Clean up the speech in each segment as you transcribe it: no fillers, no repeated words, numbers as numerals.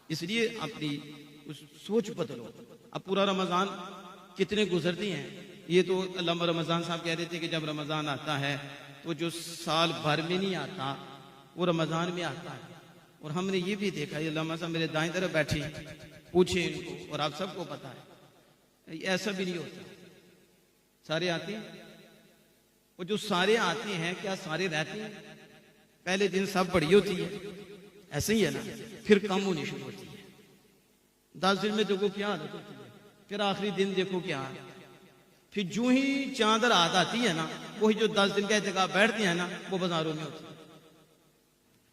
इसलिए अपनी उस सोच बदलो। अब पूरा रमजान कितने गुजरती हैं, ये तो अल्लामा रमजान साहब कह रहे थे कि जब रमजान आता है तो जो साल भर में नहीं आता वो रमजान में आता है। और हमने ये भी देखा, ये अल्लामा साहब मेरे दाएं तरफ बैठे, पूछे इनको, और आप सबको पता है ऐसा भी नहीं होता। सारे आते हैं, वो जो सारे आते हैं क्या सारे रहते हैं? पहले दिन सब बड़ी होती है, ऐसे ही है ना, फिर कम होनी शुरू होती है। 10 दिन में देखो क्या आदत होती है, फिर आखिरी दिन देखो क्या है, फिर जो ही चांद रात आती है ना, वही जो 10 दिन का एहतिकाफ बैठते हैं ना, वो बाजारों में होती है।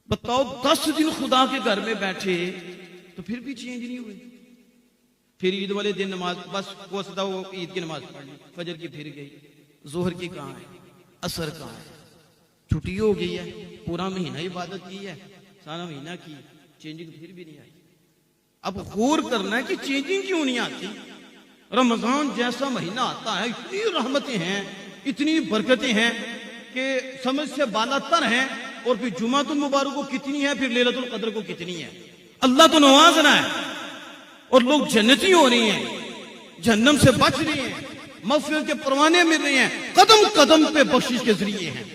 बताओ 10 दिन खुदा के घर में बैठे तो फिर भी चेंज नहीं हुई। फिर ईद वाले दिन नमाज, बस वो सदा वो ईद की नमाज पढ़ ली, फजर की फिर गई, जोहर की कहाँ है, असर कहाँ है, छुट्टी हो गई है, पूरा महीना इबादत की है, सारा महीना की, चेंजिंग फिर भी नहीं आई। अब गौर करना है कि चेंजिंग क्यों नहीं आती। रमजान जैसा महीना आता है, इतनी रहमतें हैं, इतनी बरकतें हैं कि समझ से बालातर हैं, और फिर जुमातुल मुबारक को कितनी है, फिर लैलतुल कद्र को कितनी है। अल्लाह तो नवाज रहा है और लोग जन्नती हो रही हैं, जहन्नम से बच रही हैं, मग़फ़िरत के परवाने मिल रहे हैं, कदम कदम पे बख्शिश के जरिए हैं,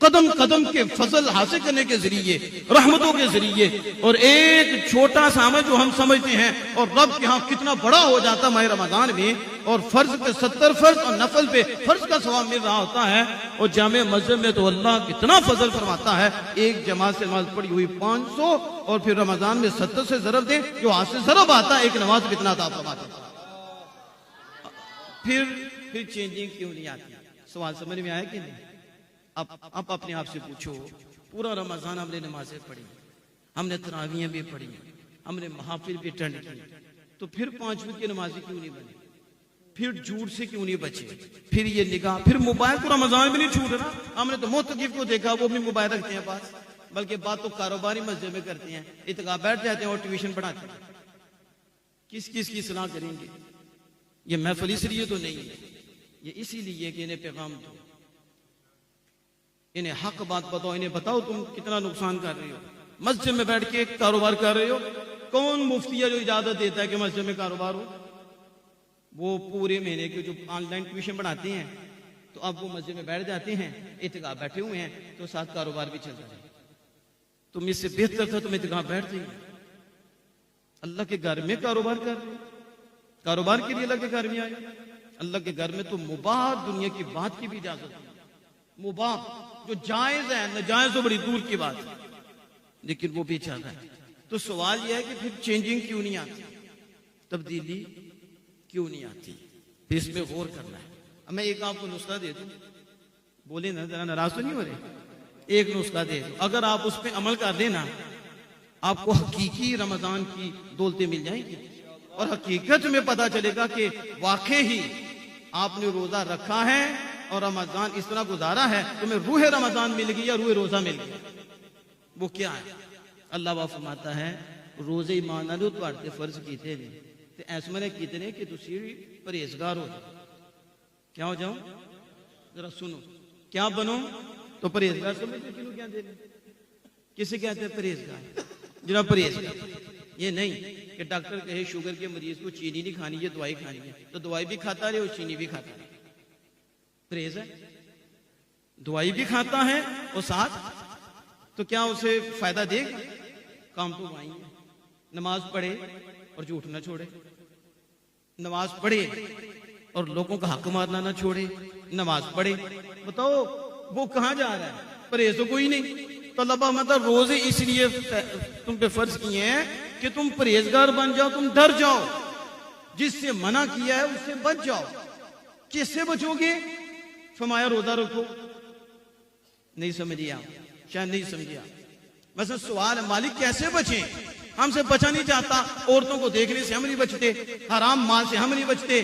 कदम कदम के फजल हासिल करने के जरिए, रहमतों के जरिए। और एक छोटा सा अमल जो हम समझते हैं और रब के यहाँ कितना बड़ा हो जाता माह रमजान में, और फर्ज पे 70 फर्ज और नफल पे फर्ज का सवाब मिल रहा होता है। और जामे मस्जिद में तो अल्लाह कितना फजल फरमाता है, एक जमात से नमाज पढ़ी हुई 500, और फिर रमजान में 70 से जरब दे, जो हाथ से जरब आता है, एक नमाज कितना अता फरमाते। फिर चेंजिंग क्यों नहीं आती? सवाल समझ में आया कि नहीं? अब अपने आप से पूछो, पूरा रमजान हमने नमाजें पढ़ी, हमने तरावियां भी पढ़ी, हमने महाफिल भी अटेंड की, तो फिर 5 वक्त की नमाजी क्यों नहीं बनी? फिर झूठ से क्यों नहीं बचे? फिर ये निगाह, फिर मोबाइल को रमजान में नहीं छूट रहा। हमने तो मुतकिफ को देखा, वो भी मोबाइल रखते हैं पास, बल्कि बात तो कारोबारी मस्जिद में करते हैं, इत्काफ बैठ जाते हैं और ट्यूशन पढ़ाते हैं। किस किस की सलाह करेंगे? ये महफिल इसलिए तो नहीं है, ये इसीलिए कि इन्हें पैगाम दो, इन्हें हक बात बताओ, इन्हें बताओ तुम कितना नुकसान कर रहे हो। मस्जिद में बैठ के कारोबार कर रहे हो, कौन मुफ्ती है जो इजाजत देता है कि मस्जिद में कारोबार हो? वो पूरे महीने के जो ऑनलाइन ट्यूशन पढ़ाते हैं, तो अब वो मस्जिद में बैठ जाते हैं, इत्काफ बैठे हुए हैं, तो साथ कारोबार भी चल रहा है। तुम इससे बेहतर था तुम इत्काफ बैठते ही, अल्लाह के घर में कारोबार कर रहे हो, कारोबार के लिए अल्लाह के घर में आए। अल्लाह के घर में तो मुबाह दुनिया की बात की भी इजाजत है, मुबाह जो जायज है, नाजायज तो बड़ी दूर की बात है, लेकिन वो भी चाहता है। तो सवाल यह है कि फिर चेंजिंग क्यों नहीं आती, तब्दीली क्यों नहीं आती? फिर इसमें गौर करना है। अब मैं एक आपको नुस्खा दे दूं, बोले ना, जरा नाराज तो नहीं हो रहे? एक नुस्खा दे दूं, अगर आप उस पर अमल कर देना, आपको हकीकी रमजान की दौलतें मिल जाएंगी, और हकीकत में पता चलेगा कि वाकई ही आपने रोजा रखा है और रमजान इस तरह गुजारा है, तुम्हें रूह रमजान मिल गई या रूह रोजा मिल गया। वो क्या है? अल्लाह फरमाता है, रोजे ईमान आलो तुहाडे फर्ज कीते ने, ते ऐस मने कीते ने कि तुसी परहेजगार हो जाओ। क्या हो जाओ? जरा सुनो, क्या बनो? तो परहेजगार समझते किसको कहते हैं? किसे कहते हैं परहेजगार? जरा परहेजगार ये नहीं कि डॉक्टर कहे शुगर के मरीज को चीनी नहीं खानी है, दवाई खानी है, तो दवाई भी खाता रहे और चीनी भी खाता रहे। परहेज है, दवाई भी खाता है और साथ, तो क्या उसे फायदा देगा? काम तो वही है, नमाज पढ़े और झूठ ना छोड़े, नमाज पढ़े और लोगों का हक मारना ना छोड़े, नमाज पढ़े। बताओ वो कहां जा रहा है? परहेज तो कोई नहीं। तो अल्लाह मतलब रोजे इसलिए तुम पे फर्ज किए हैं कि तुम परहेजगार बन जाओ, तुम डर जाओ, जिससे मना किया है उससे बच जाओ। किससे बचोगे? फरमाया रोजा रखो। नहीं समझिया, शायद नहीं समझिया। बस सवाल मालिक कैसे बचे? हमसे बचा नहीं जाता, औरतों को देखने से हम नहीं बचते, हराम माल से हम नहीं बचते,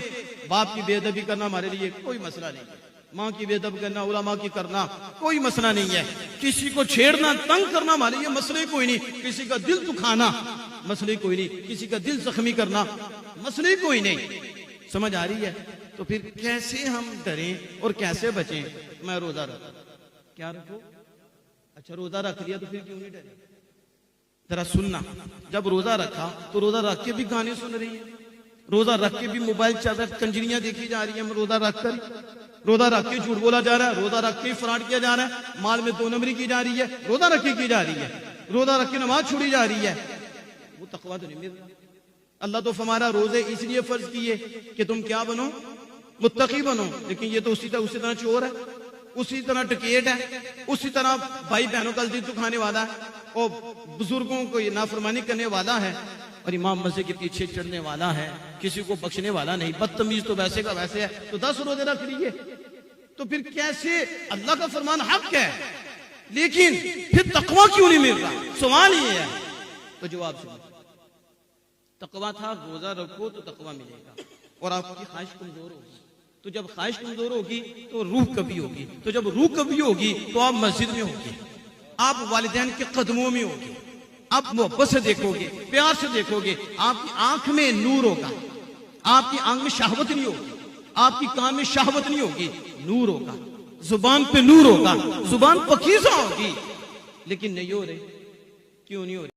बाप की बेअदबी करना हमारे लिए कोई मसला नहीं है, माँ की बेअदब करना, उलमा की करना कोई मसला नहीं है, किसी को छेड़ना, तंग करना हमारे लिए मसले कोई नहीं, किसी का दिल दुखाना मसले कोई नहीं, किसी का दिल जख्मी करना मसले कोई नहीं। समझ आ रही है? तो फिर कैसे हम डरें और कैसे बचें? मैं रोजा रखूं। क्या रखो? अच्छा रोजा रख लिया तो फिर क्यों नहीं डरे? जरा सुनना, जब रोजा रखा तो रोजा रख के भी गाने सुन रही है, रोजा रख के भी मोबाइल चल रहा है, कंजरियां देखी जा रही है, रोजा रख कर, रोजा रख के झूठ बोला जा रहा है, रोजा रख के फ्रॉड किया जा रहा है, माल में 2 नंबरी की जा रही है, रोजा रख के की जा रही है, रोजा रख के नमाज छोड़ी जा रही है। वो तकवा तो नहीं मिल रहा। अल्लाह तो हमारा रोजे इसलिए फर्ज किए कि तुम क्या बनो, मुत्तकी बनो, लेकिन ये तो उसी तरह चोर है, उसी तरह डकैत है, उसी तरह भाई बहनों का दिल दुखाने वाला है और बुजुर्गों को ये नाफरमानी करने वाला है और इमाम मस्जिद के पीछे चढ़ने वाला है, किसी को बख्शने वाला नहीं, बदतमीज तो वैसे का वैसे है, तो 10 रोजे रख लीजिए। तो फिर कैसे, अल्लाह का फरमान हक है, लेकिन फिर तकवा क्यों नहीं मिल रहा, सवाल ये है। तो जवाब सुनो, तकवा था रोजा रखो तो तकवा मिलेगा और आपकी ख्वाहिश कमजोर होगी, तो जब ख्वाहिश कमजोर होगी तो रूह कभी होगी, तो जब रूह कभी होगी तो आप मस्जिद में होगी, आप वालिदैन के कदमों में होगी, आप मोहब्बत से देखोगे, प्यार से देखोगे, आपकी आंख में नूर होगा, आपकी आंख में शहवत नहीं होगी, आपकी कान में शहवत नहीं होगी, नूर होगा, जुबान पे नूर होगा, जुबान पकीज़ा होगी। लेकिन नहीं हो रहे, क्यों नहीं हो रहे?